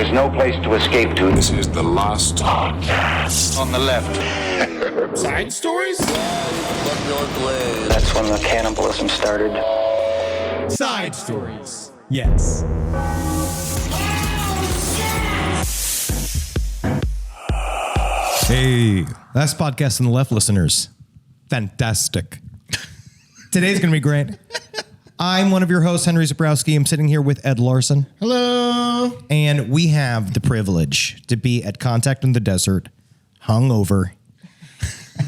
There's no place to escape to. This is the last podcast. On the left. Side stories? That's when the cannibalism started. Side stories. Yes. Hey, last podcast on the left, listeners. Fantastic. Today's going to be great. I'm one of your hosts, Henry Zabrowski. I'm sitting here with Ed Larson. Hello. And we have the privilege to be at Contact in the Desert, hungover,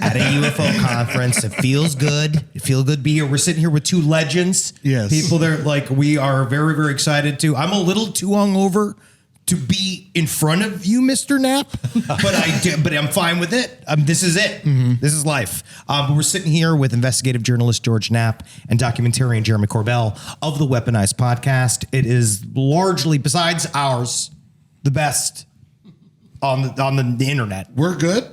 at a UFO conference. It feels good. It feels good to be here. We're sitting here with two legends. Yes. People that are like, we are very, very excited to. I'm a little too hungover to be in front of you, Mr. Knapp, but I'm fine with it. This is it. Mm-hmm. This is life. We're sitting here with investigative journalist George Knapp and documentarian Jeremy Corbell of the WEAPONIZed Podcast. It is largely, besides ours, the best on the internet. We're good.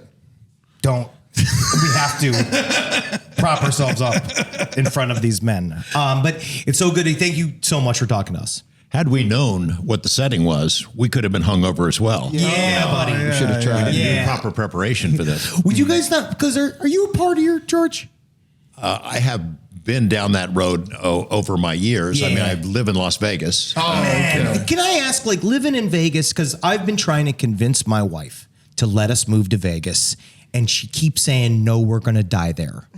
We have to prop ourselves up in front of these men. But it's so good. Thank you so much for talking to us. Had we known what the setting was, we could have been hungover as well. Yeah, buddy. We should have tried. We didn't do proper preparation for this. Would you guys not? Because are you a partier, George? I have been down that road over my years. Yeah. I mean, I live in Las Vegas. Oh, man. Okay. Can I ask, like, living in Vegas, because I've been trying to convince my wife to let us move to Vegas, and she keeps saying, no, we're going to die there.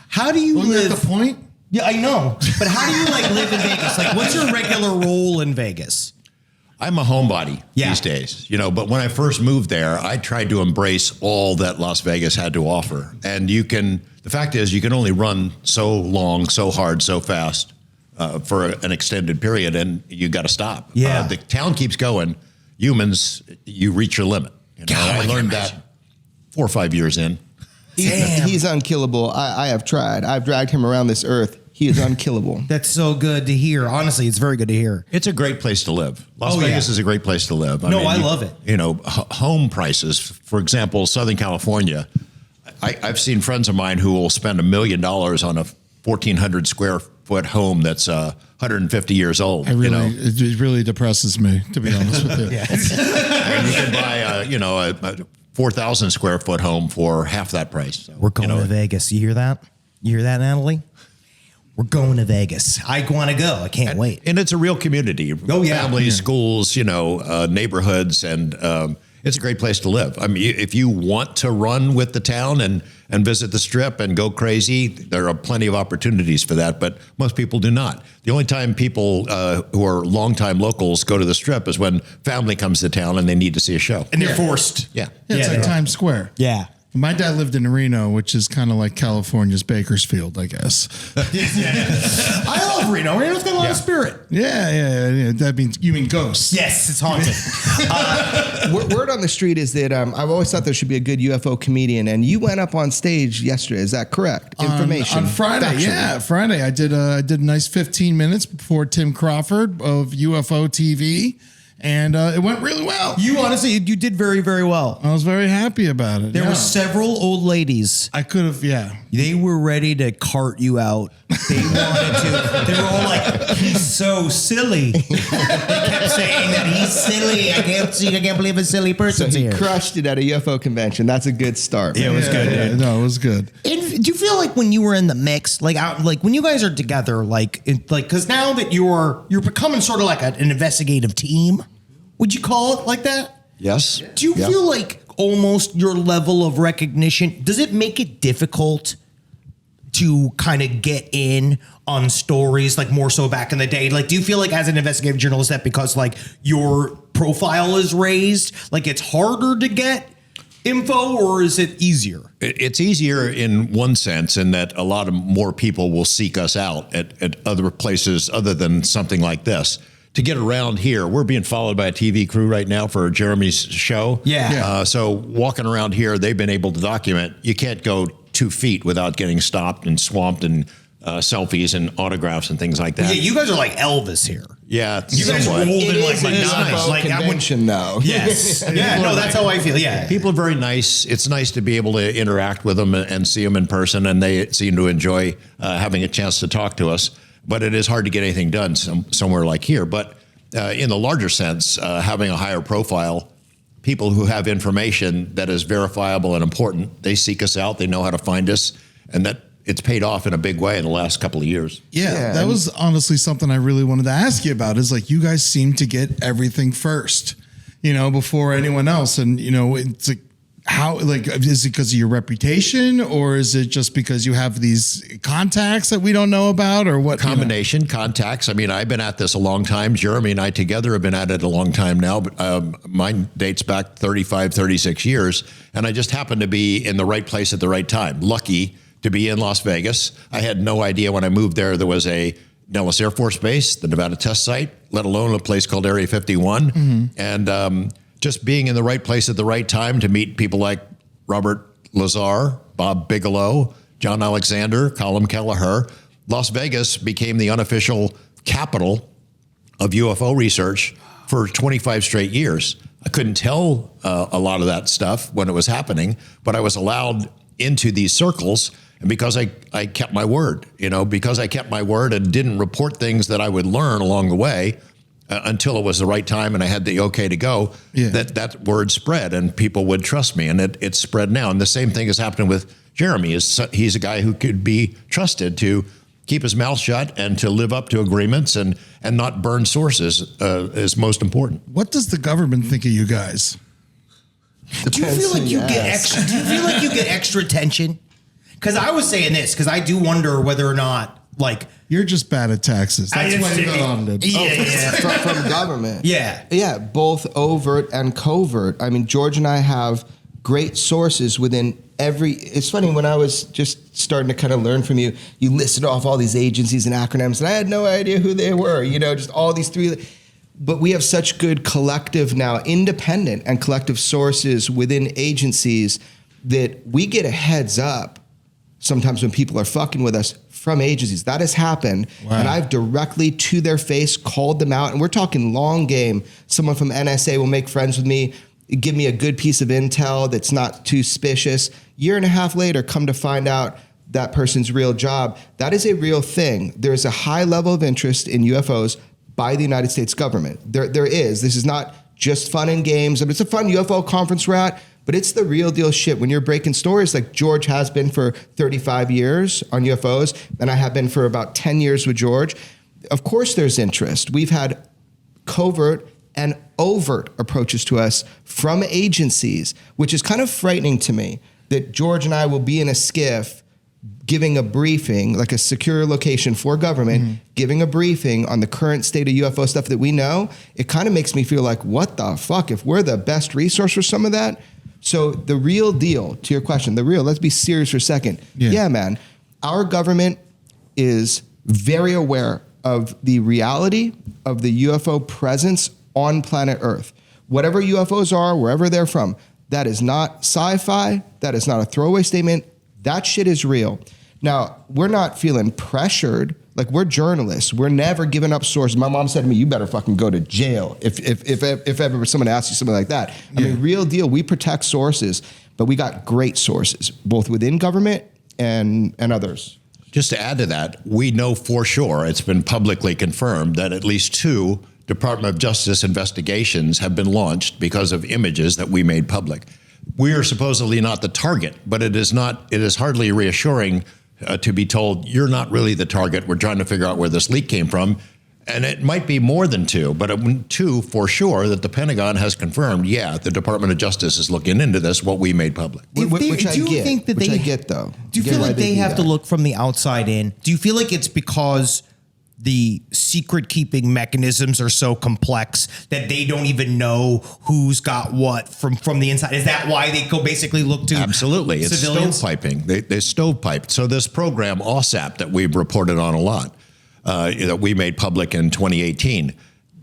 How do you Wasn't live? that the point? Yeah, I know. But how do you, like, live in Vegas? Like, what's your regular role in Vegas? I'm a homebody these days, but when I first moved there, I tried to embrace all that Las Vegas had to offer. And the fact is, you can only run so long, so hard, so fast for an extended period, and you got to stop. Yeah. The town keeps going. Humans, you reach your limit. I learned that 4 or 5 years in. He's unkillable. I have tried. I've dragged him around this earth. He is unkillable. That's so good to hear. Honestly, it's very good to hear. It's a great place to live. Las Vegas is a great place to live. I love it. Home prices, for example, Southern California. I've seen friends of mine who will spend $1 million on a 1,400 square foot home that's 150 years old. It really depresses me, to be honest with you. And you can buy a 4,000 square foot home for half that price. So, we're going to Vegas. You hear that? You hear that, Natalie? We're going to Vegas. I want to go. I can't wait. And it's a real community. Oh, yeah. Families, schools, neighborhoods, and it's a great place to live. I mean, if you want to run with the town and visit the Strip and go crazy, there are plenty of opportunities for that, but most people do not. The only time people who are longtime locals go to the Strip is when family comes to town and they need to see a show. And they're forced. Yeah. It's like Times Square. Yeah. My dad lived in Reno, which is kind of like California's Bakersfield, I guess. I love Reno. Reno's got a lot of spirit. Yeah. That means, you mean ghosts. Yes, it's haunted. Word on the street is that I've always thought there should be a good UFO comedian, and you went up on stage yesterday. Is that correct? Information on Friday. Factually. Yeah, Friday. I did a nice 15 minutes before Tim Crawford of UFO TV. And it went really well. You honestly, you did very, very well. I was very happy about it. There were several old ladies. I could have, They were ready to cart you out. They wanted to. They were all like, he's so silly. They kept saying that he's silly. I can't believe a silly person's He here. crushed it at a UFO convention. That's a good start. Yeah, it was good. Yeah, no, it was good. And do you feel like when you were in the mix, like when you guys are together, because now that you're becoming sort of like an investigative team, would you call it like that? Yes. Do you feel like almost your level of recognition, does it make it difficult to kind of get in on stories, like more so back in the day? Like, do you feel like as an investigative journalist that because like your profile is raised, like it's harder to get info, or is it easier? It's easier in one sense in that a lot of more people will seek us out at other places other than something like this. To get around here, we're being followed by a TV crew right now for Jeremy's show. Yeah. So walking around here, they've been able to document. You can't go 2 feet without getting stopped and swamped and selfies and autographs and things like that. Yeah, you guys are like Elvis here. Yeah, You guys rolled in like Nice. Like Convention, though. Yes. Yeah, no, that's how I feel. Yeah. People are very nice. It's nice to be able to interact with them and see them in person, and they seem to enjoy having a chance to talk to us. But it is hard to get anything done somewhere like here. But in the larger sense, having a higher profile, people who have information that is verifiable and important, they seek us out, they know how to find us, and that it's paid off in a big way in the last couple of years. Yeah, that was honestly something I really wanted to ask you about, is like, you guys seem to get everything first, before anyone else. And, it's like, how, like, is it because of your reputation, or is it just because you have these contacts that we don't know about, or what? Combination, contacts. I mean, I've been at this a long time. Jeremy and I together have been at it a long time now. But mine dates back 35, 36 years. And I just happened to be in the right place at the right time. Lucky to be in Las Vegas. I had no idea when I moved there was a Nellis Air Force Base, the Nevada test site, let alone a place called Area 51. Mm-hmm. And just being in the right place at the right time to meet people like Robert Lazar, Bob Bigelow, John Alexander, Colin Kelleher. Las Vegas became the unofficial capital of UFO research for 25 straight years. I couldn't tell a lot of that stuff when it was happening, but I was allowed into these circles. And because I kept my word, because I kept my word and didn't report things that I would learn along the way, until it was the right time and I had the okay to go, that word spread and people would trust me, and it's spread now. And the same thing is happening with Jeremy. He's a guy who could be trusted to keep his mouth shut and to live up to agreements and not burn sources is most important. What does the government think of you guys? Do you feel like you get extra? Do you feel like you get extra attention? Because I was saying this because I do wonder whether or not, like, you're just bad at taxes. That's why you got on it. Yeah. From government. Yeah, both overt and covert. I mean, George and I have great sources within every. It's funny, when I was just starting to kind of learn from you, you listed off all these agencies and acronyms, and I had no idea who they were. Just all these three. But we have such good collective now, independent and collective sources within agencies that we get a heads up sometimes when people are fucking with us from agencies. That has happened. Wow. And I've directly to their face called them out. And we're talking long game. Someone from NSA will make friends with me, give me a good piece of intel that's not too suspicious. Year and a half later, come to find out that person's real job. That is a real thing. There's a high level of interest in UFOs by the United States government. There is. This is not just fun and games. I mean, it's a fun UFO conference we're at, but it's the real deal shit. When you're breaking stories like George has been for 35 years on UFOs, and I have been for about 10 years with George, of course there's interest. We've had covert and overt approaches to us from agencies, which is kind of frightening to me, that George and I will be in a skiff giving a briefing, like a secure location for government, giving a briefing on the current state of UFO stuff that we know. It kind of makes me feel like, what the fuck, if we're the best resource for some of that? So the real deal, to your question, let's be serious for a second. Yeah, man, our government is very aware of the reality of the UFO presence on planet Earth. Whatever UFOs are, wherever they're from, that is not sci-fi. That is not a throwaway statement. That shit is real. Now, we're not feeling pressured. Like, we're journalists. We're never giving up sources. My mom said to me, you better fucking go to jail if ever someone asks you something like that. I mean, real deal. We protect sources, but we got great sources, both within government and others. Just to add to that, we know for sure, it's been publicly confirmed, that at least 2 Department of Justice investigations have been launched because of images that we made public. We are supposedly not the target, but it is hardly reassuring to be told you're not really the target. We're trying to figure out where this leak came from. And it might be more than 2, but 2 for sure that the Pentagon has confirmed, the Department of Justice is looking into this, what we made public. Which I get, though. Do you feel like they have to look from the outside in? Do you feel like it's because the secret keeping mechanisms are so complex that they don't even know who's got what from the inside? Is that why they go basically look to Absolutely. civilians? It's stovepiping. They stovepiped. So this program, OSAP, that we've reported on a lot, that we made public in 2018,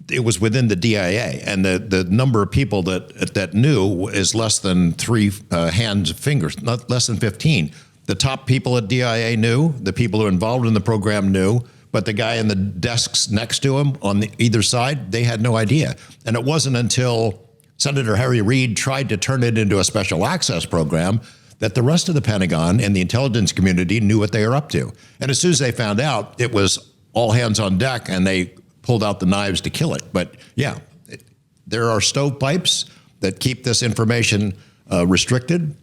it was within the DIA, and the number of people that knew is less than 3 hands, fingers, not less than 15. The top people at DIA knew, the people who were involved in the program knew, but the guy in the desks next to him on either side, they had no idea. And it wasn't until Senator Harry Reid tried to turn it into a special access program that the rest of the Pentagon and the intelligence community knew what they were up to. And as soon as they found out, it was all hands on deck, and they pulled out the knives to kill it. But yeah, there are stovepipes that keep this information restricted.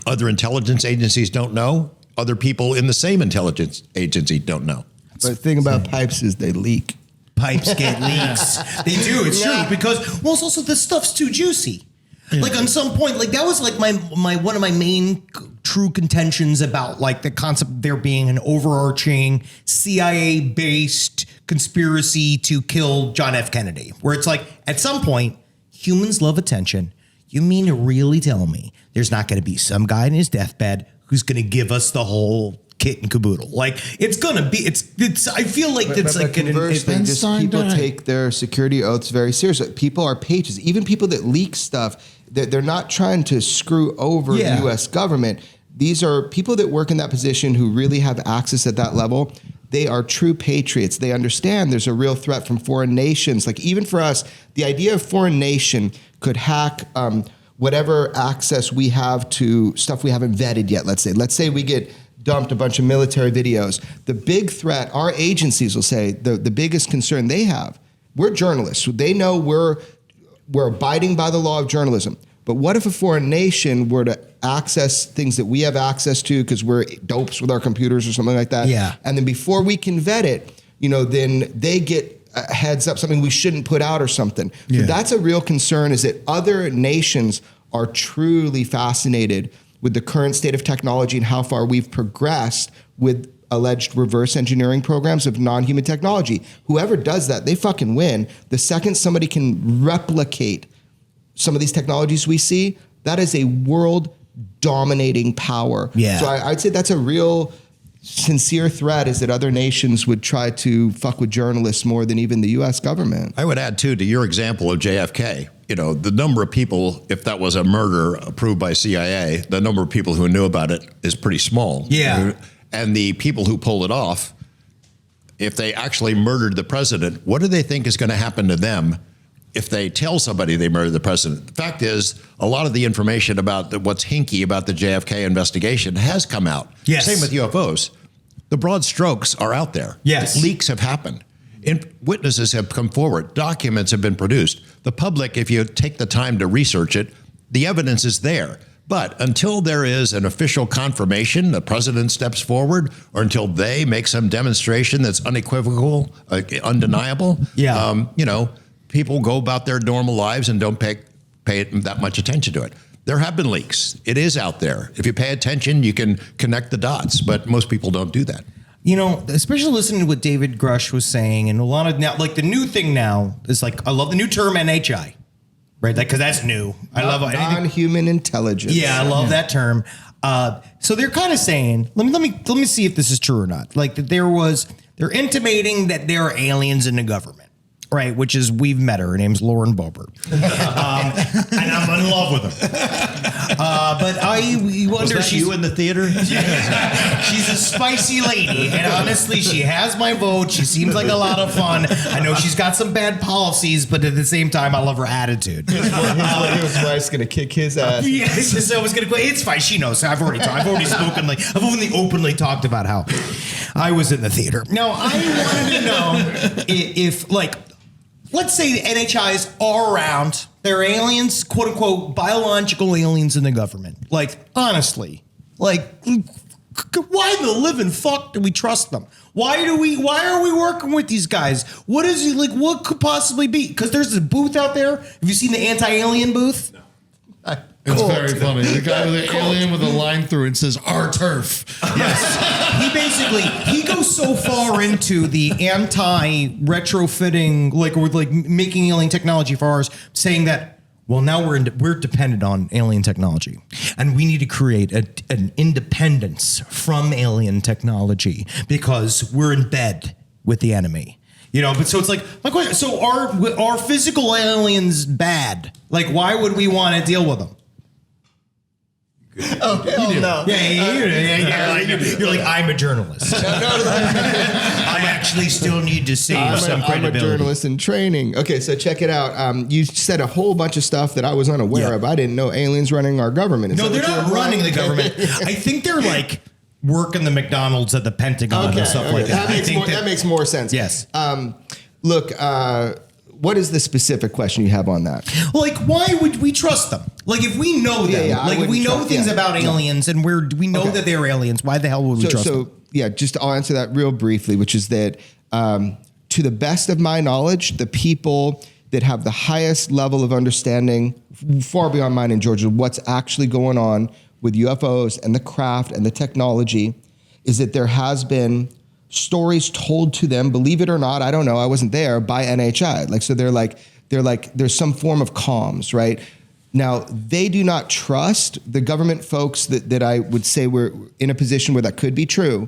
Other intelligence agencies don't know. Other people in the same intelligence agency don't know. But the thing about pipes is they leak. Pipes get leaks. They do. It's true because it's also the stuff's too juicy. Yeah. Like on some point, like that was like my one of my main true contentions about like the concept of there being an overarching CIA based conspiracy to kill John F. Kennedy, where it's like at some point humans love attention. You mean to really tell me there's not going to be some guy in his deathbed who's going to give us the whole kit and caboodle? Like it's going to be, it's, I feel like it's like conversely, people take their security oaths very seriously. People are patriots. Even people that leak stuff, they're not trying to screw over the U.S. government. These are people that work in that position who really have access at that level. They are true patriots. They understand there's a real threat from foreign nations. Like even for us, the idea of foreign nation could hack whatever access we have to stuff we haven't vetted yet. Let's say we get dumped a bunch of military videos. The big threat, our agencies will say, the biggest concern they have, we're journalists. They know we're abiding by the law of journalism. But what if a foreign nation were to access things that we have access to because we're dopes with our computers or something like that? Yeah. And then before we can vet it, then they get a heads up, something we shouldn't put out or something. Yeah. So that's a real concern, is that other nations are truly fascinated with the current state of technology and how far we've progressed with alleged reverse engineering programs of non-human technology. Whoever does that, they fucking win. The second somebody can replicate some of these technologies we see, that is a world dominating power. Yeah. So I'd say that's a real sincere threat, is that other nations would try to fuck with journalists more than even the U.S. government. I would add, too, to your example of JFK, the number of people, if that was a murder approved by CIA, the number of people who knew about it is pretty small. Yeah. And the people who pulled it off, if they actually murdered the president, what do they think is going to happen to them if they tell somebody they murdered the president? The fact is, a lot of the information about what's hinky about the JFK investigation has come out. Yes. Same with UFOs. The broad strokes are out there. Yes. Leaks have happened. Witnesses have come forward. Documents have been produced. The public, if you take the time to research it, the evidence is there. But until there is an official confirmation, the president steps forward, or until they make some demonstration that's unequivocal, undeniable, people go about their normal lives and don't pay that much attention to it. There have been leaks. It is out there. If you pay attention, you can connect the dots, but most people don't do that. Especially listening to what David Grush was saying, and a lot of now, like the new thing now is like, I love the new term NHI, right? Because that's new. I love non-human intelligence. Yeah, I love that term. So they're kind of saying, let me see if this is true or not. Like that they're intimating that there are aliens in the government. Right, which is, we've met her. Her name's Lauren Boebert. And I'm in love with her. But we wonder... Was that you in the theater? She's a spicy lady. And honestly, she has my vote. She seems like a lot of fun. I know she's got some bad policies, but at the same time, I love her attitude. His wife's going to kick his ass. Yeah, so I was going to go, it's fine. She knows. I've already spoken. I've only openly talked about how I was in the theater. Now, I wanted to know if let's say the NHIs are around. They're aliens, quote unquote, biological aliens in the government. Like, honestly, why the living fuck do we trust them? Why are we working with these guys? What is it like? What could possibly be? Because there's a booth out there. Have you seen the anti-alien booth? No. It's very funny. The guy with the alien with a line through it says "our turf." Yes. He goes so far into the anti-retrofitting, making alien technology for ours, saying that, well, now we're dependent on alien technology, and we need to create an independence from alien technology because we're in bed with the enemy. But so it's like my question. So are physical aliens bad? Like, why would we want to deal with them? Oh, hell no. Yeah. You're like, I'm a journalist. I actually still need to save some credibility. I'm a journalist in training. Okay, so check it out. You said a whole bunch of stuff that I was unaware of. I didn't know aliens running our government. No, they're not running the government. I think they're working the McDonald's at the Pentagon and stuff like that. That makes more sense. Yes. Look, what is the specific question you have on that? Like, why would we trust them? Like, if we know them, I like if we wouldn't know trust- things about aliens and we know that they're aliens, why the hell would we trust them? Just I'll answer that real briefly, which is that to the best of my knowledge, the people that have the highest level of understanding, far beyond mine and George, of what's actually going on with UFOs and the craft and the technology, is that there has been stories told to them, believe it or not, I don't know, I wasn't there, by NHI. Like, so they're like, there's some form of comms, right? Now, they do not trust the government folks that I would say were in a position where that could be true.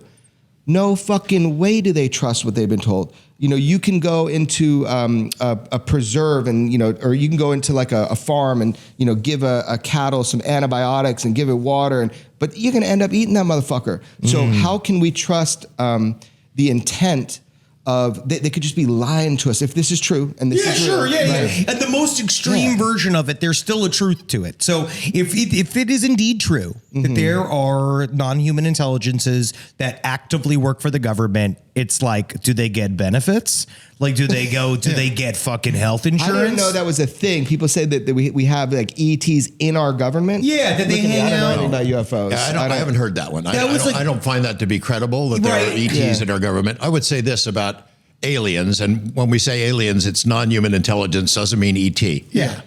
No fucking way do they trust what they've been told. You know, you can go into a preserve and, or you can go into like a farm and, give a cattle some antibiotics and give it water, but you're going to end up eating that motherfucker. So how can we trust the intent of, they could just be lying to us if this is true and this is real, right? And the most extreme version of it, there's still a truth to it. So if it is indeed true that there are non-human intelligences that actively work for the government, it's like, do they get benefits? Like, do they get fucking health insurance? I didn't know that was a thing. People say that we have like ETs in our government. Yeah, that they hang I don't know out. anything about UFOs. Yeah, I haven't heard that one. I don't find that to be credible, that there are ETs in our government. I would say this about aliens, and when we say aliens, it's non-human intelligence, doesn't mean ET. Yeah.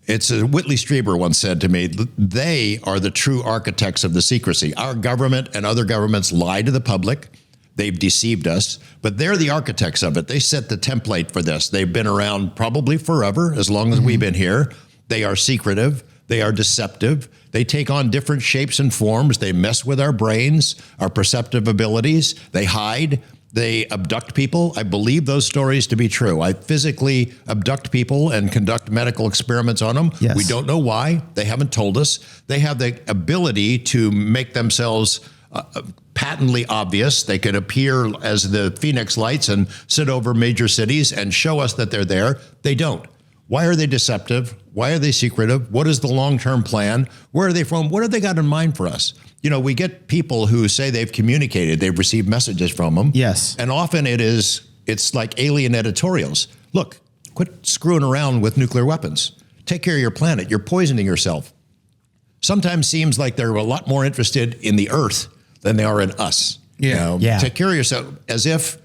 It's Whitley Strieber once said to me, they are the true architects of the secrecy. Our government and other governments lie to the public. They've deceived us, but they're the architects of it. They set the template for this. They've been around probably forever, as long as we've been here. They are secretive. They are deceptive. They take on different shapes and forms. They mess with our brains, our perceptive abilities. They hide. They abduct people. I believe those stories to be true. I physically abduct people and conduct medical experiments on them. Yes. We don't know why. They haven't told us. They have the ability to make themselves patently obvious. They could appear as the Phoenix Lights and sit over major cities and show us that they're there. They don't. Why are they deceptive? Why are they secretive? What is the long-term plan? Where are they from? What have they got in mind for us? You know, we get people who say they've communicated, they've received messages from them. Yes. And often it's like alien editorials. Look, quit screwing around with nuclear weapons. Take care of your planet. You're poisoning yourself. Sometimes seems like they're a lot more interested in the Earth than they are in us. Yeah. Yeah. Take care of yourself, as if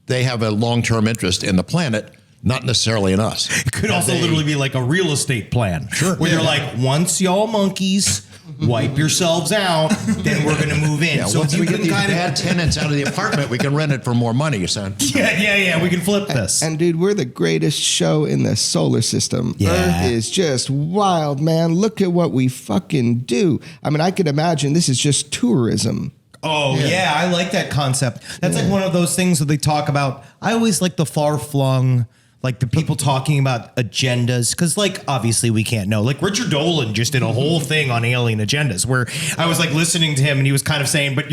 they have a long-term interest in the planet, not necessarily in us. It could also literally be like a real estate plan. Sure. Where they're like, once y'all monkeys wipe yourselves out, then we're going to move in. Yeah, so once if we you get can these kind of, bad tenants out of the apartment, we can rent it for more money, son. yeah, we can flip this. And dude, we're the greatest show in the solar system. Yeah. Earth is just wild, man. Look at what we fucking do. I mean, I could imagine this is just tourism. Oh, yeah, I like that concept. That's like one of those things that they talk about. I always like the far-flung, like the people talking about agendas, because like obviously we can't know. Like Richard Dolan just did a whole thing on alien agendas where I was like listening to him and he was kind of saying, but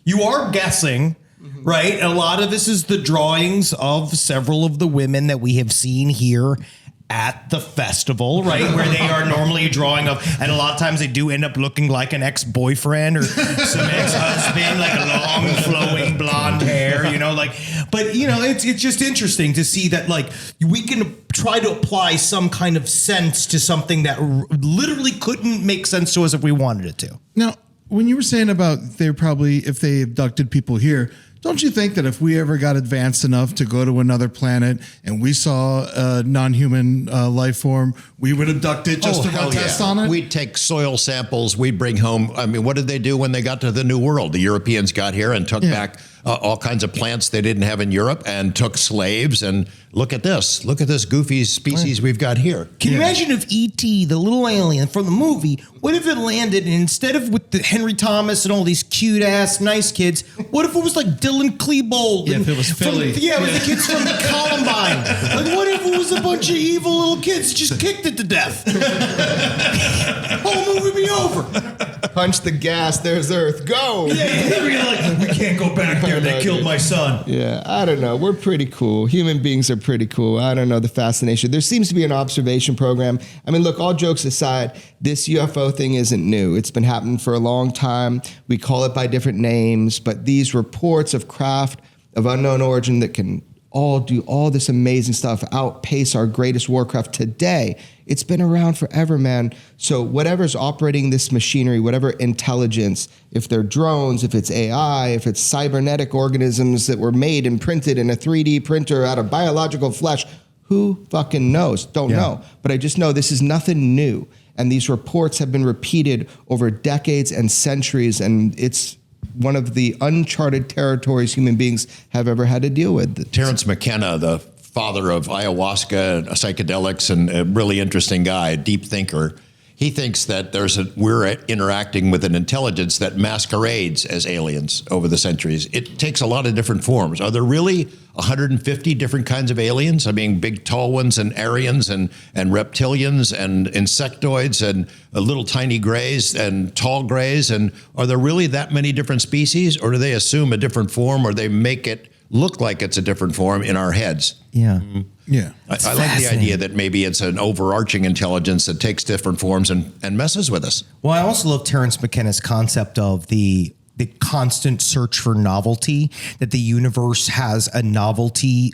you are guessing, right? And a lot of this is the drawings of several of the women that we have seen here at the festival, right? Where they are normally a drawing of, and a lot of times they do end up looking like an ex-boyfriend or some ex-husband, like a long flowing blonde hair, but it's just interesting to see that like we can try to apply some kind of sense to something that literally couldn't make sense to us if we wanted it to. Now, when you were saying about if they abducted people here, don't you think that if we ever got advanced enough to go to another planet and we saw a non-human life form, we would abduct it just to run tests on it? We'd take soil samples. We'd bring home. I mean, what did they do when they got to the New World? The Europeans got here and took back all kinds of plants they didn't have in Europe and took slaves. And look at this. Look at this goofy species we've got here. Can you imagine if E.T., the little alien from the movie, what if it landed and instead of with the Henry Thomas and all these cute ass nice kids, what if it was like Dylan Klebold? Yeah, if it was Philly. With the kids from Columbine. Like what if it was a bunch of evil little kids just kicked it to death? Whole movie be over. Punch the gas, there's Earth, go! Yeah, you're like, we can't go back there, they killed my son. Yeah, I don't know. We're pretty cool. Human beings are pretty cool. I don't know, the fascination. There seems to be an observation program. I mean, look, all jokes aside, this UFO thing isn't new. It's been happening for a long time. We call it by different names, but these reports of craft of unknown origin that can all do all this amazing stuff, outpace our greatest warcraft today. It's been around forever, man. So whatever's operating this machinery, whatever intelligence, if they're drones, if it's AI, if it's cybernetic organisms that were made and printed in a 3D printer out of biological flesh, who fucking knows? Don't know. But I just know this is nothing new. And these reports have been repeated over decades and centuries, and it's one of the uncharted territories human beings have ever had to deal with. Terence McKenna, the father of ayahuasca, psychedelics, and a really interesting guy, a deep thinker, he thinks that we're interacting with an intelligence that masquerades as aliens over the centuries. It takes a lot of different forms. Are there really 150 different kinds of aliens? I mean, big tall ones and Aryans and reptilians and insectoids and little tiny grays and tall grays. And are there really that many different species, or do they assume a different form, or they make it look like it's a different form in our heads? Yeah. Yeah. I like the idea that maybe it's an overarching intelligence that takes different forms and messes with us. Well, I also love Terence McKenna's concept of the constant search for novelty, that the universe has a novelty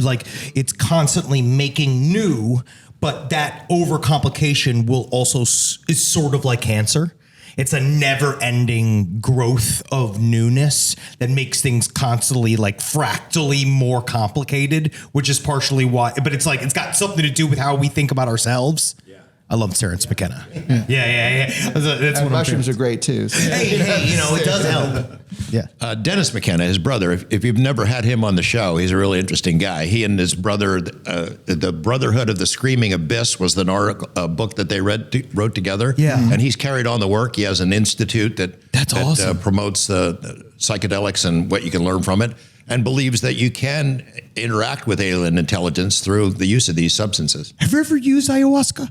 like it's constantly making new, but that overcomplication will also is sort of like cancer. It's a never-ending growth of newness that makes things constantly like fractally more complicated, which is partially why. But it's like it's got something to do with how we think about ourselves. Yeah. I love Terence McKenna. Yeah. That's And mushrooms are great too. So. Hey, it does help. Yeah. Dennis McKenna, his brother, if you've never had him on the show, he's a really interesting guy. He and his brother, the Brotherhood of the Screaming Abyss was the book that they wrote together. Yeah. And he's carried on the work. He has an institute that awesome. Promotes the psychedelics and what you can learn from it, and believes that you can interact with alien intelligence through the use of these substances. Have you ever used ayahuasca?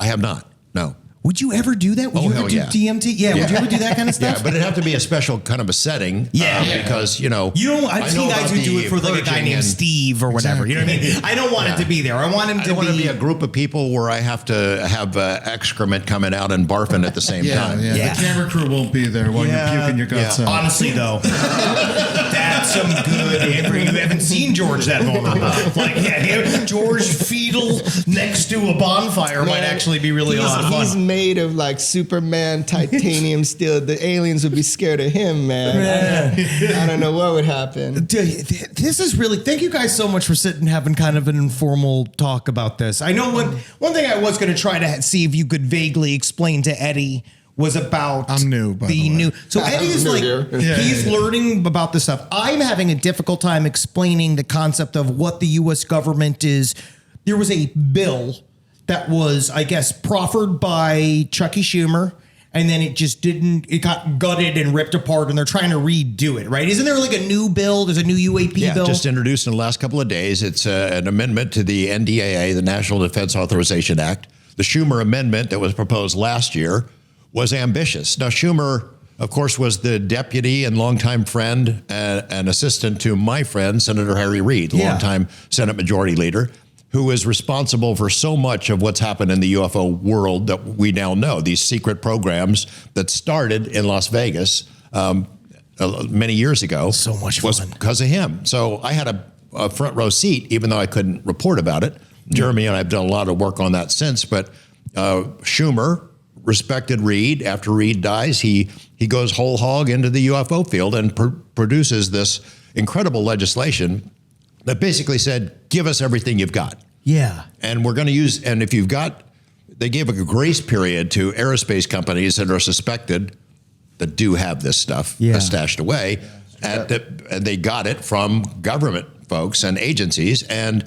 I have not, no. Would you ever do that? Would you ever do DMT? Yeah, would you ever do that kind of stuff? Yeah, but it'd have to be a special kind of a setting. Because, I've seen guys who do it for like a guy named Steve or whatever. Exactly. You know what I mean? I don't want it to be there. I want him to want to be a group of people where I have to have excrement coming out and barfing at the same time. Yeah. The camera crew won't be there while you're puking your guts out. Honestly, though, that's some good. You haven't seen George that vulnerable. George fetal next to a bonfire might actually be really a lot of fun. He's made of like Superman titanium steel. The aliens would be scared of him, man. I don't know what would happen. This is really, thank you guys so much for sitting and having kind of an informal talk about this. I know one thing I was going to try to see if you could vaguely explain to Eddie was about I'm new, by the way. new. So Eddie is like, he's learning about this stuff. I'm having a difficult time explaining the concept of what the U.S. government is. There was a bill that was, I guess, proffered by Chucky Schumer, and then it got gutted and ripped apart, and they're trying to redo it, right? Isn't there like a new bill? There's a new UAP bill? Just introduced in the last couple of days. It's an amendment to the NDAA, the National Defense Authorization Act. The Schumer amendment that was proposed last year was ambitious. Now, Schumer, of course, was the deputy and longtime friend and assistant to my friend, Senator Harry Reid, longtime Senate Majority Leader, who is responsible for so much of what's happened in the UFO world that we now know. These secret programs that started in Las Vegas many years ago. So much was fun. because of him. So I had a front row seat, even though I couldn't report about it. Jeremy and I have done a lot of work on that since, but Schumer respected Reid. After Reid dies, he goes whole hog into the UFO field and produces this incredible legislation that basically said, give us everything you've got. Yeah. And we're going to use, and if you've got, they gave a grace period to aerospace companies that are suspected that do have this stuff stashed away. And they got it from government folks and agencies and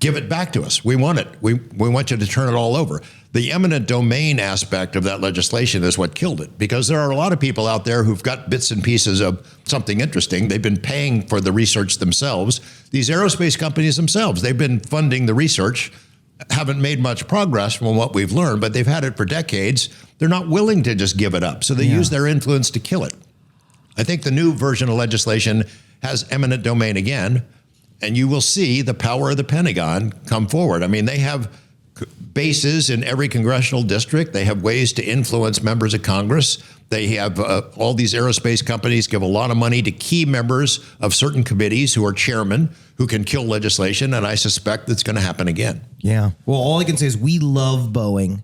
give it back to us. We want it. We want you to turn it all over. The eminent domain aspect of that legislation is what killed it, because there are a lot of people out there who've got bits and pieces of something interesting. They've been paying for the research themselves. These aerospace companies themselves, they've been funding the research, haven't made much progress from what we've learned, but they've had it for decades. They're not willing to just give it up. So they use their influence to kill it. I think the new version of legislation has eminent domain again, and you will see the power of the Pentagon come forward. I mean, they have bases in every congressional district. They have ways to influence members of Congress. They have all these aerospace companies give a lot of money to key members of certain committees who are chairmen who can kill legislation, and I suspect that's going to happen again. Yeah. Well, all I can say is we love Boeing.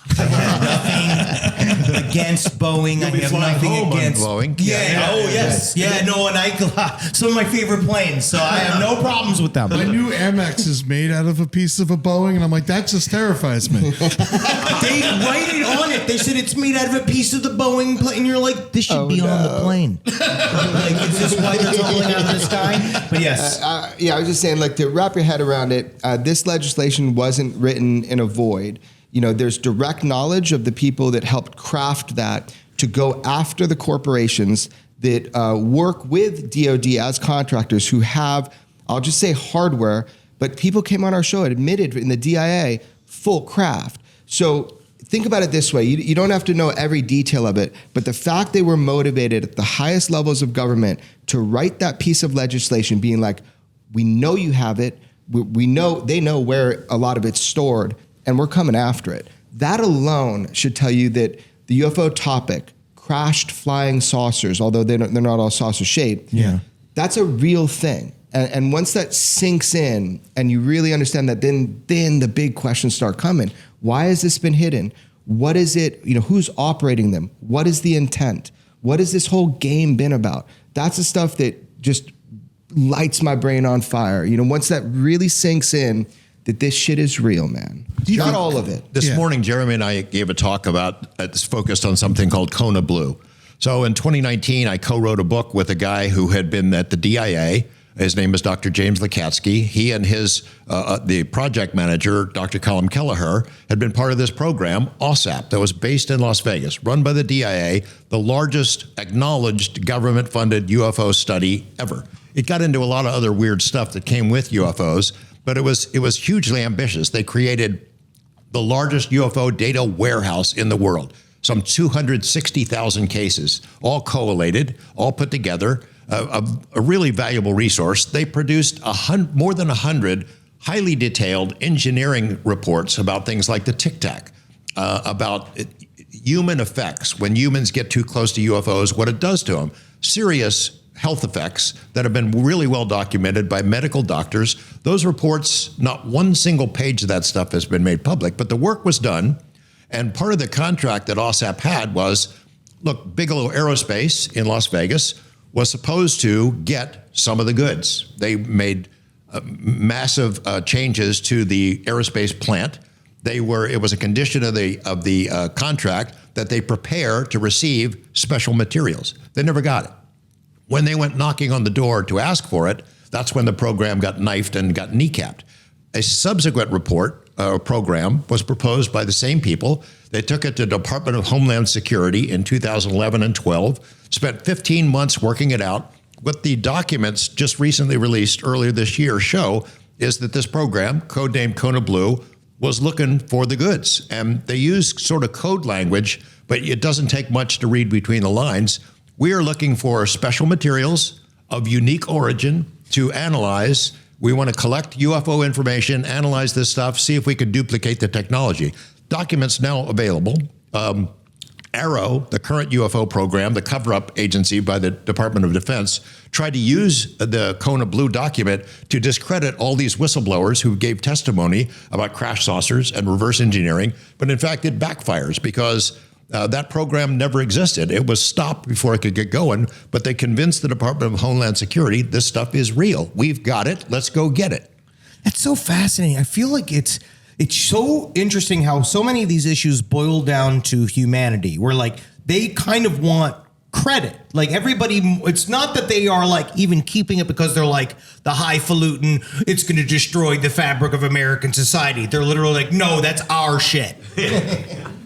I have nothing against Boeing. I have nothing against Boeing. Yeah. Oh, yes. Yeah. No, and some of my favorite planes. So I have no problems with them. My new Amex is made out of a piece of a Boeing, and I'm like, that just terrifies me. They write it on it. They said it's made out of a piece of the Boeing plane. And you're like, this should be on the plane. Like, is this why they're rolling out of the sky? But yes. I was just saying, like, to wrap your head around it, this legislation wasn't written in a void. You know, there's direct knowledge of the people that helped craft that to go after the corporations that work with DOD as contractors who have, I'll just say hardware, but people came on our show and admitted in the DIA full craft. So think about it this way. You don't have to know every detail of it, but the fact they were motivated at the highest levels of government to write that piece of legislation being like, we know you have it, we know, they know where a lot of it's stored, and we're coming after it. That alone should tell you that the UFO topic, crashed flying saucers, although they're not all saucer shaped, that's a real thing. And once that sinks in and you really understand that, then the big questions start coming. Why has this been hidden? What is it, who's operating them? What is the intent? What has this whole game been about? That's the stuff that just lights my brain on fire. Once that really sinks in, that this shit is real, man. Not all of it. This morning, Jeremy and I gave a talk about, it's focused on something called Kona Blue. So in 2019, I co-wrote a book with a guy who had been at the DIA. His name is Dr. James Lakatsky. He and his, the project manager, Dr. Colin Kelleher, had been part of this program, OSAP, that was based in Las Vegas, run by the DIA, the largest acknowledged government-funded UFO study ever. It got into a lot of other weird stuff that came with UFOs, but it was hugely ambitious. They created the largest UFO data warehouse in the world, some 260,000 cases, all collated, all put together, a really valuable resource. They produced more than 100 highly detailed engineering reports about things like the Tic Tac, about human effects when humans get too close to UFOs, what it does to them. Serious health effects that have been really well documented by medical doctors. Those reports, not one single page of that stuff has been made public, but the work was done. And part of the contract that OSAP had was, look, Bigelow Aerospace in Las Vegas was supposed to get some of the goods. They made massive changes to the aerospace plant. It was a condition of the contract that they prepare to receive special materials. They never got it. When they went knocking on the door to ask for it, that's when the program got knifed and got kneecapped. A subsequent program was proposed by the same people. They took it to the Department of Homeland Security in 2011 and 12, spent 15 months working it out. What the documents just recently released earlier this year show is that this program, codenamed Kona Blue, was looking for the goods. And they use sort of code language, but it doesn't take much to read between the lines. We are looking for special materials of unique origin to analyze. We want to collect UFO information, analyze this stuff, see if we could duplicate the technology. Documents now available. AARO, the current UFO program, the cover-up agency by the Department of Defense, tried to use the Kona Blue document to discredit all these whistleblowers who gave testimony about crash saucers and reverse engineering. But in fact, it backfires because that program never existed. It was stopped before it could get going, but they convinced the Department of Homeland Security this stuff is real. We've got it. Let's go get it. That's so fascinating. I feel like it's so interesting how so many of these issues boil down to humanity, where like they kind of want credit. Like everybody, it's not that they are like even keeping it because they're like the highfalutin, it's going to destroy the fabric of American society. They're literally like, no, that's our shit.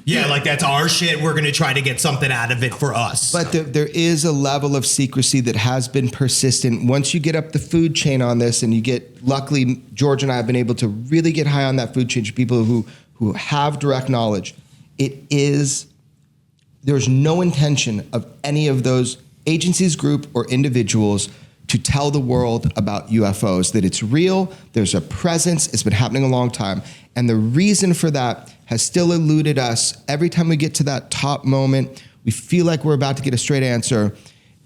Yeah, like that's our shit. We're going to try to get something out of it for us. But there is a level of secrecy that has been persistent. Once you get up the food chain on this and you get, luckily, George and I have been able to really get high on that food chain, people who have direct knowledge. There's no intention of any of those agencies, group, or individuals to tell the world about UFOs, that it's real, there's a presence, it's been happening a long time. And the reason for that has still eluded us. Every time we get to that top moment, we feel like we're about to get a straight answer.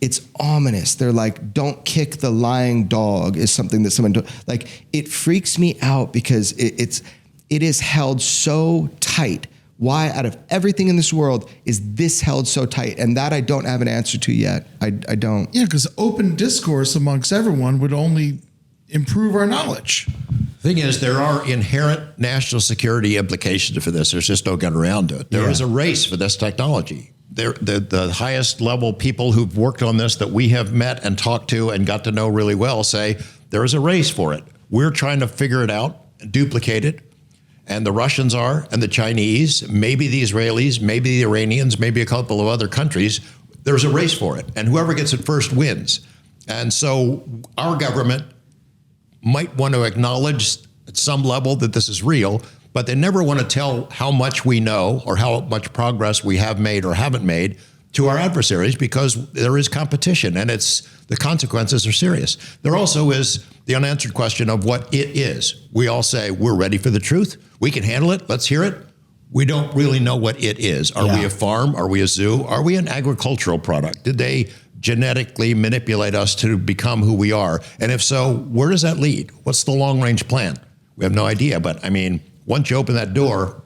It's ominous. They're like, don't kick the lying dog is something that someone do. Like, it freaks me out because it is held so tight. Why, out of everything in this world, is this held so tight? And that I don't have an answer to yet. I don't. Yeah, because open discourse amongst everyone would only improve our knowledge. Thing is, there are inherent national security implications for this. There's just no getting around to it. There is a race for this technology. The highest level people who've worked on this that we have met and talked to and got to know really well say there is a race for it. We're trying to figure it out, duplicate it. And the Russians are, and the Chinese, maybe the Israelis, maybe the Iranians, maybe a couple of other countries. There's a race for it. And whoever gets it first wins. And so our government might want to acknowledge at some level that this is real, but they never want to tell how much we know or how much progress we have made or haven't made to our adversaries, because there is competition and the consequences are serious. There also is the unanswered question of what it is. We all say we're ready for the truth. We can handle it. Let's hear it. We don't really know what it is. Are we a farm? Are we a zoo? Are we an agricultural product? Did they genetically manipulate us to become who we are? And if so, where does that lead? What's the long range plan? We have no idea. But I mean, once you open that door,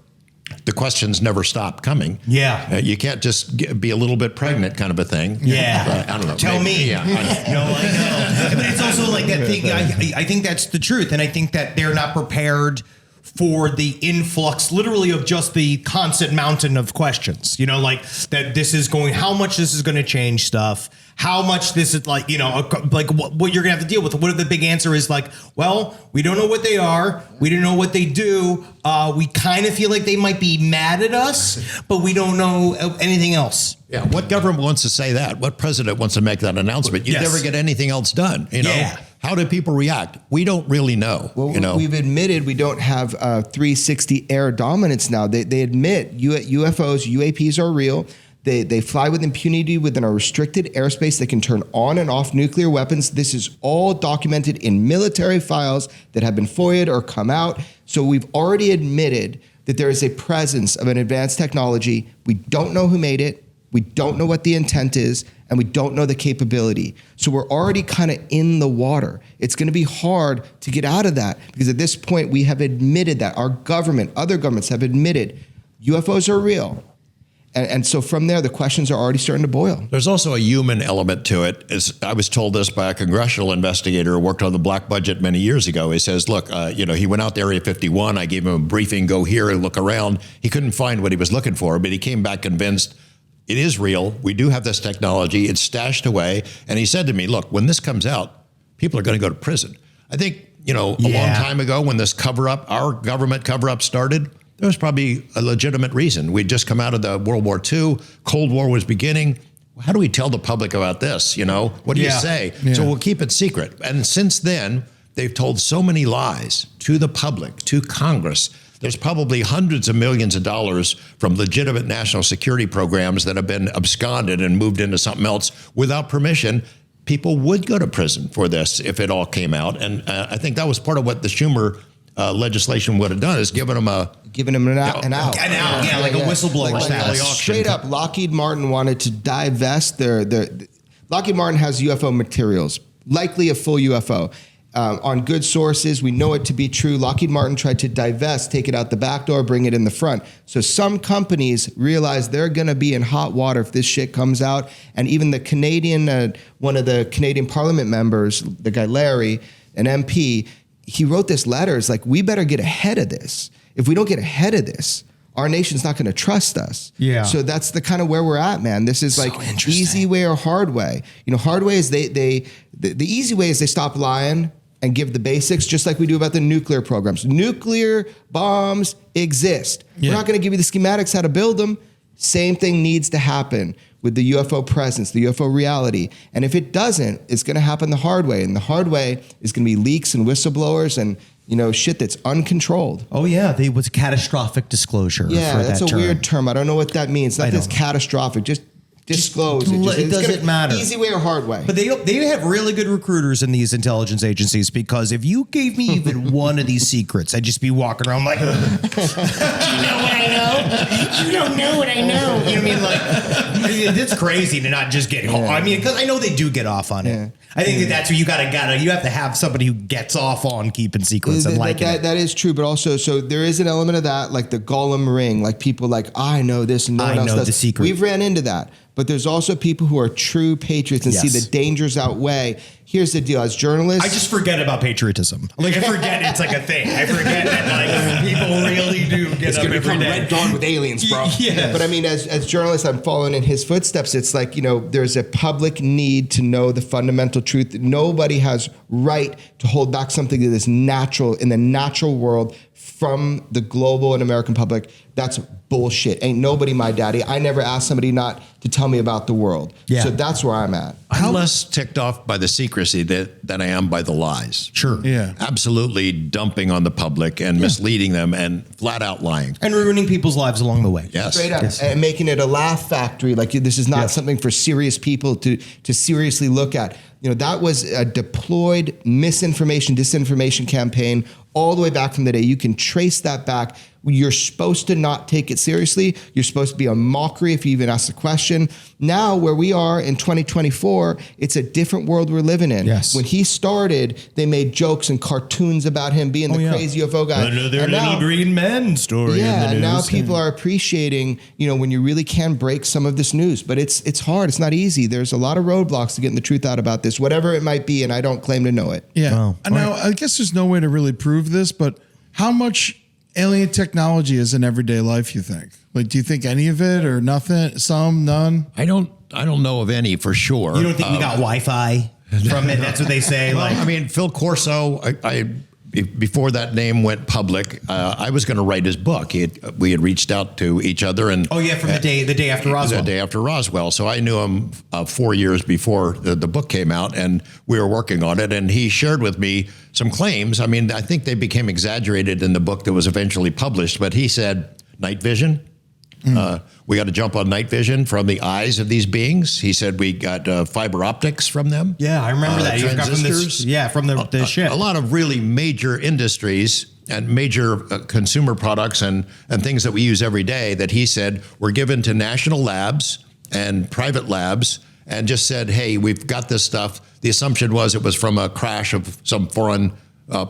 the questions never stop coming. Yeah. You can't just be a little bit pregnant kind of a thing. Yeah. I don't know. Tell maybe, me. Yeah, No, I know. But it's also like that thing. I think that's the truth. And I think that they're not prepared for the influx, literally, of just the constant mountain of questions. Like that this is going, how much this is going to change stuff, how much this is like, like what you're going to have to deal with. What if the big answer is like, well, we don't know what they are. We don't know what they do. We kind of feel like they might be mad at us, but we don't know anything else. Yeah. What government wants to say that? What president wants to make that announcement? You never get anything else done. Yeah. How do people react? We don't really know. Well, we've admitted we don't have 360 air dominance now. They admit UFOs, UAPs are real. They fly with impunity within a restricted airspace. They can turn on and off nuclear weapons. This is all documented in military files that have been FOIA'd or come out. So we've already admitted that there is a presence of an advanced technology. We don't know who made it. We don't know what the intent is, and we don't know the capability. So we're already kind of in the water. It's going to be hard to get out of that, because at this point we have admitted that. Our government, other governments have admitted UFOs are real. And so from there, the questions are already starting to boil. There's also a human element to it. I was told this by a congressional investigator who worked on the black budget many years ago. He says, look, he went out to Area 51. I gave him a briefing, go here and look around. He couldn't find what he was looking for, but he came back convinced it is real. We do have this technology. It's stashed away. And he said to me, look, when this comes out, people are going to go to prison. I think, a long time ago when this cover-up, our government cover-up started, there was probably a legitimate reason. We'd just come out of the World War II. Cold War was beginning. How do we tell the public about this? What do you say? Yeah. So we'll keep it secret. And since then, they've told so many lies to the public, to Congress. There's probably hundreds of millions of dollars from legitimate national security programs that have been absconded and moved into something else without permission. People would go to prison for this if it all came out. And I think that was part of what the Schumer legislation would have done, is given them an out. An out, like a whistleblower status. Straight up, Lockheed Martin wanted to divest their Lockheed Martin has UFO materials, likely a full UFO. On good sources, we know it to be true. Lockheed Martin tried to divest, take it out the back door, bring it in the front. So some companies realize they're going to be in hot water if this shit comes out. And even the Canadian, one of the Canadian Parliament members, the guy Larry, an MP, he wrote this letter. It's like, we better get ahead of this. If we don't get ahead of this, our nation's not going to trust us. Yeah. So that's the kind of where we're at, man. This is like easy way or hard way. Hard way is the easy way is they stop lying and give the basics, just like we do about the nuclear programs. Nuclear bombs exist. Yeah. We're not going to give you the schematics how to build them. Same thing needs to happen with the UFO presence, the UFO reality. And if it doesn't, it's going to happen the hard way. And the hard way is going to be leaks and whistleblowers and shit that's uncontrolled. Oh yeah, there was catastrophic disclosure. Yeah, for that's that a term. Weird term. I don't know what that means. I Nothing's don't know. catastrophic. Just disclose it. It doesn't matter. Easy way or hard way. But they have really good recruiters in these intelligence agencies, because if you gave me even one of these secrets, I'd just be walking around like, do you know what I know? You don't know what I know. You know what I mean? Like, it's crazy to not just get off. I mean, because I know they do get off on it. I think that's where you you have to have somebody who gets off on keeping secrets and liking it. That is true, but also, so there is an element of that, like the Gollum ring, like people like, I know this and no one else does. The secret. We've ran into that. But there's also people who are true patriots and see the dangers outweigh. Here's the deal. As journalists, I just forget about patriotism. Like, I forget it's like a thing. I forget that like people really do get it's up going to every become day. Red Dawn with aliens, bro. Yeah. But I mean, as journalists, I'm following in his footsteps. It's like, there's a public need to know the fundamental truth. Nobody has right to hold back something that is natural in the natural world from the global and American public. That's bullshit. Ain't nobody my daddy. I never asked somebody not to tell me about the world. Yeah. So that's where I'm at. I'm less ticked off by the secrecy than I am by the lies. Sure. Yeah. Absolutely dumping on the public and misleading them and flat out lying. And ruining people's lives along the way. Yes. Straight up. And making it a laugh factory. Like, this is not something for serious people to seriously look at. That was a deployed disinformation campaign all the way back from the day. You can trace that back. You're supposed to not take it seriously. You're supposed to be a mockery if you even ask the question. Now, where we are in 2024, it's a different world we're living in. Yes. When he started, they made jokes and cartoons about him being the crazy UFO guy. Another And now- little green man story. yeah, in the news. now people are appreciating, when you really can break some of this news. But it's hard. It's not easy. There's a lot of roadblocks to getting the truth out about this, whatever it might be, and I don't claim to know it. Yeah. Wow. Now, I guess there's no way to really prove this, but how much alien technology is in everyday life, you think? Like, do you think any of it or nothing? Some, none? I don't know of any for sure. You don't think we got Wi-Fi from it? That's what they say. Well, Like, I mean, Phil Corso, before that name went public, I was going to write his book. We had reached out to each other, and from the day after Roswell. The day after Roswell. So I knew him 4 years before the book came out, and we were working on it. And he shared with me some claims. I mean, I think they became exaggerated in the book that was eventually published. But he said night vision. We got to jump on night vision from the eyes of these beings. He said we got fiber optics from them. Yeah, I remember that. You got from this, from the ship. A lot of really major industries and major consumer products and things that we use every day that he said were given to national labs and private labs, and just said, hey, we've got this stuff. The assumption was it was from a crash of some foreign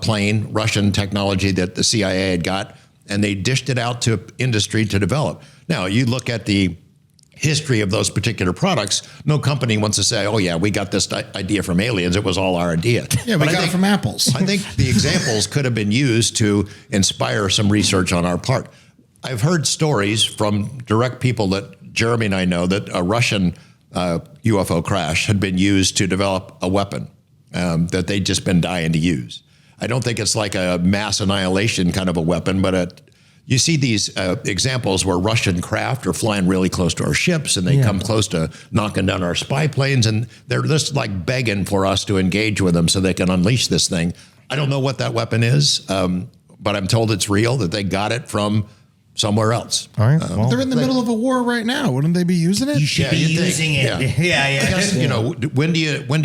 plane, Russian technology that the CIA had got, and they dished it out to industry to develop. Now, you look at the history of those particular products, no company wants to say, oh, yeah, we got this idea from aliens. It was all our idea. Yeah, we got it from apples. I think the examples could have been used to inspire some research on our part. I've heard stories from direct people that Jeremy and I know that a Russian UFO crash had been used to develop a weapon that they'd just been dying to use. I don't think it's like a mass annihilation kind of a weapon, but you see these examples where Russian craft are flying really close to our ships, and they come close to knocking down our spy planes, and they're just like begging for us to engage with them so they can unleash this thing. I don't know what that weapon is, but I'm told it's real, that they got it from somewhere else. All right. They're in the middle of a war right now. Wouldn't they be using it? You should be you'd think, using it. Yeah. I guess, when do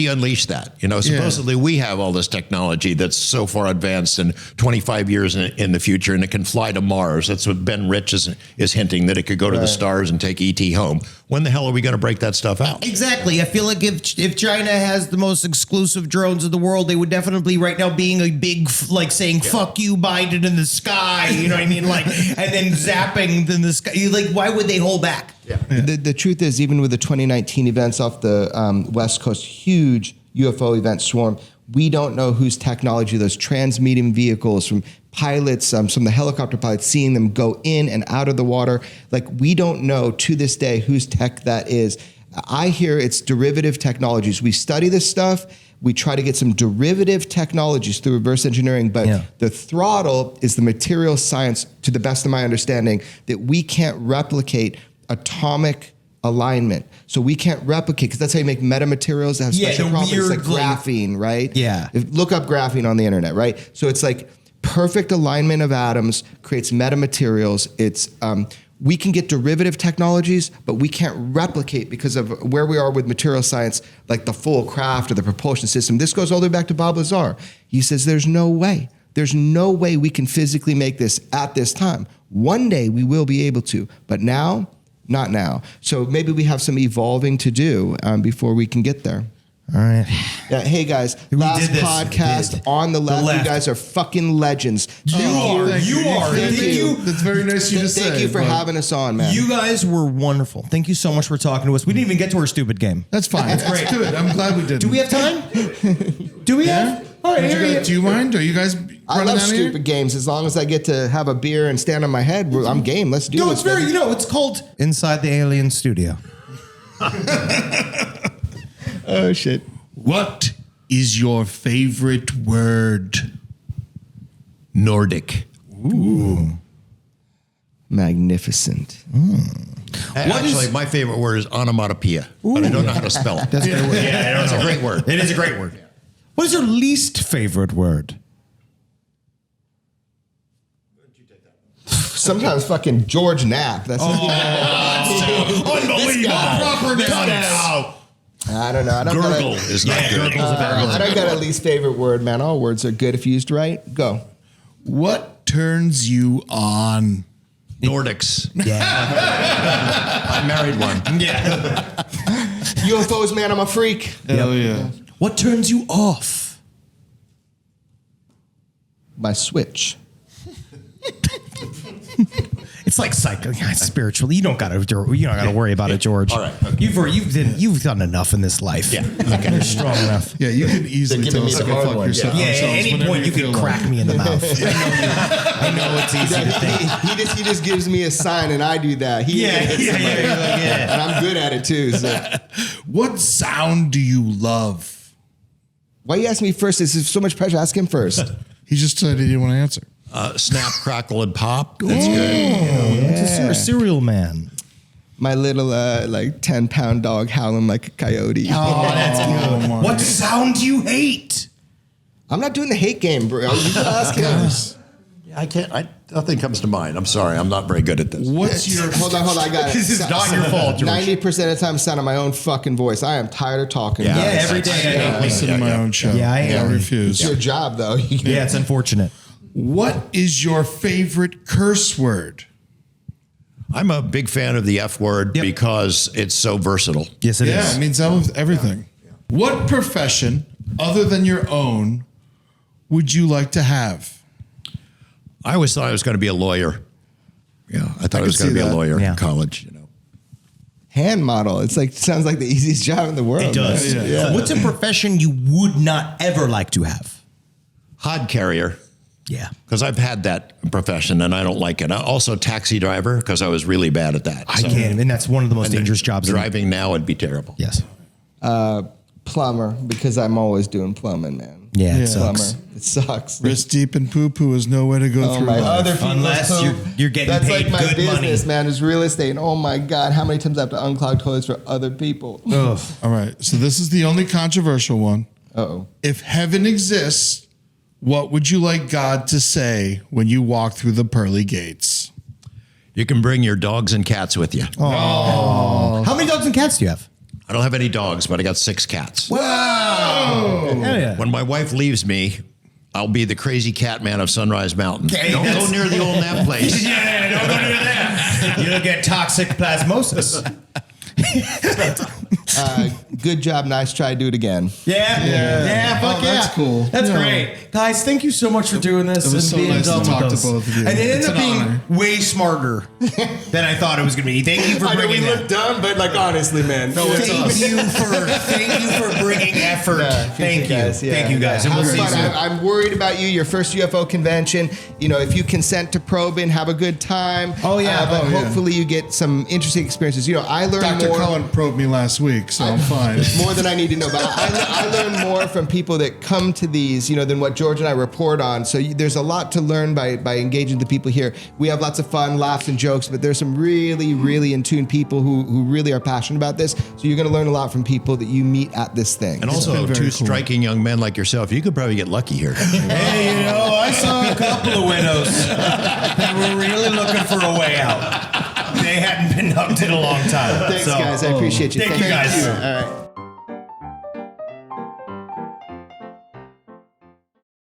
you unleash that? Supposedly we have all this technology that's so far advanced and 25 years in the future, and it can fly to Mars. That's what Ben Rich is hinting, that it could go to the stars and take ET home. When the hell are we going to break that stuff out? Exactly. I feel like if China has the most exclusive drones in the world, they would definitely right now being a big, like saying, fuck you, Biden in the sky. You know what I mean? Like, and then zapping in the sky. Like, why would they hold back? Yeah. The truth is, even with the 2019 events off the West Coast, huge UFO event swarm, we don't know whose technology, those transmedium vehicles from pilots, some of the helicopter pilots, seeing them go in and out of the water. Like, we don't know to this day whose tech that is. I hear it's derivative technologies. We study this stuff. We try to get some derivative technologies through reverse engineering, but the throttle is the material science, to the best of my understanding, that we can't replicate atomic alignment. So we can't replicate, because that's how you make metamaterials that have special properties like graphene, right? Yeah. Look up graphene on the internet, right? So it's like perfect alignment of atoms creates metamaterials. It's we can get derivative technologies, but we can't replicate because of where we are with material science, like the full craft or the propulsion system. This goes all the way back to Bob Lazar. He says there's no way. There's no way we can physically make this at this time. One day we will be able to, but now, not now. So maybe we have some evolving to do before we can get there. All right. Yeah, hey guys, last podcast on the left. You guys are fucking legends. You are. Thank you. That's very nice of you to say. Thank you for having us on, man. You guys were wonderful. Thank you so much for talking to us. We didn't even get to our stupid game. That's fine. That's great. good. I'm glad we did. Do we have time? Do we have? All right, Do you mind? Are you guys I running love out of here? stupid games. As long as I get to have a beer and stand on my head, I'm game. Let's do No, this. it's very, baby. it's called Inside the Alien Studio. Oh, shit. What is your favorite word? Nordic. Magnificent. Actually, my favorite word is onomatopoeia, but I don't know how to spell it. That's a great word. That's a great word. It is a great word. What is your least favorite word? Sometimes fucking George Knapp. That's Unbelievable. Proper noun. I don't know. I don't Gurgle got is not good. I don't got a least favorite word, man. All words are good if used right. Go. What turns you on? Nordics. Yeah. I married one. Yeah. UFOs, man. I'm a freak. Hell yeah. What turns you off? My switch. It's like spiritual. You don't gotta worry about it, George. All right, okay. You've done enough in this life. Yeah. Okay. You're strong enough. Yeah, you can easily They're tell giving us me to the go hard fuck one. yourself. Yeah, at ourselves any whenever point you feel can like. crack me in the mouth. I know it's easy to think. He just gives me a sign and I do that. And I'm good at it too. So. What sound do you love? Why you ask me first? This is so much pressure. Ask him first. He just said he didn't want to answer. Snap, crackle, and pop. That's good. It's a cereal man. My little 10-pound dog howling like a coyote. Oh, that's good. my What sound do you hate? I'm not doing the hate game, bro. You can ask him. I can't. Nothing comes to mind. I'm sorry. I'm not very good at this. What's your Hold on. I got it. This is not your fault, George. 90% of the time, sound of my own fucking voice. I am tired of talking. Yeah. guys. every day I listen to my own show? Yeah, I am. refuse. It's your job, though. Yeah, it's unfortunate. What is your favorite curse word? I'm a big fan of the F word Yep. because it's so versatile. Yes, it is. It means everything. What profession, other than your own, would you like to have? I always thought I was going to be a lawyer. Yeah, I thought I was could going to see be a that. lawyer Yeah. in college. Hand model. It's sounds like the easiest job in the world. It does. man. Yeah. What's a profession you would not ever like to have? Hod carrier, Yeah. because I've had that profession and I don't like it. Also taxi driver, because I was really bad at that. I can't. And that's one of the most dangerous jobs. Driving now would be terrible. Yes. Plumber, because I'm always doing plumbing, man. Yeah, it Yeah. sucks. Plumber. It sucks. Wrist deep in poo-poo is no way to go Oh through my! life. Other people's Unless poop. you're getting That's paid like my good business, money. man. Is real estate. And oh my God, how many times I have to unclog toilets for other people? All right, so this is the only controversial one. Uh-oh. If heaven exists, what would you like God to say when you walk through the pearly gates? You can bring your dogs and cats with you. How many dogs and cats do you have? I don't have any dogs, but I got 6 cats. Hell yeah. When my wife leaves me, I'll be the crazy cat man of Sunrise Mountain. Okay, Don't go that's- near the old Knapp place. Yeah, don't go near that. You'll get toxic plasmosis. Good job, nice try. Do it again. Yeah, fuck Oh, that's cool. That's Yeah. great. Guys, thank you so much for doing this. It was so being nice to dumb with talk to us. both of you. And it It's ended up an being honor. way smarter than I thought it was going to be. Thank you for I know we bringing look that. dumb, but honestly, man. Thank you for bringing effort. Thank you. Thank you guys. And Have we'll see you fun. soon. I'm worried about you. Your first UFO convention. If you consent to probing, have a good time. Oh, yeah. But Oh, yeah. hopefully you get some interesting experiences. I learned Dr. more. Cullen probed me last week, so I'm fine. More than I need to know, but I learn more from people that come to these, than what George and I report on. So there's a lot to learn by engaging the people here. We have lots of fun, laughs, and jokes, but there's some really, really in tune people who really are passionate about this. So you're going to learn a lot from people that you meet at this thing. And also, been very 2 cool. striking young men like yourself, you could probably get lucky here. Hey, I saw a couple of widows that were really looking for a way out. they hadn't been hugged in a long time. Thanks, guys. I appreciate you. Thank you, guys. All right.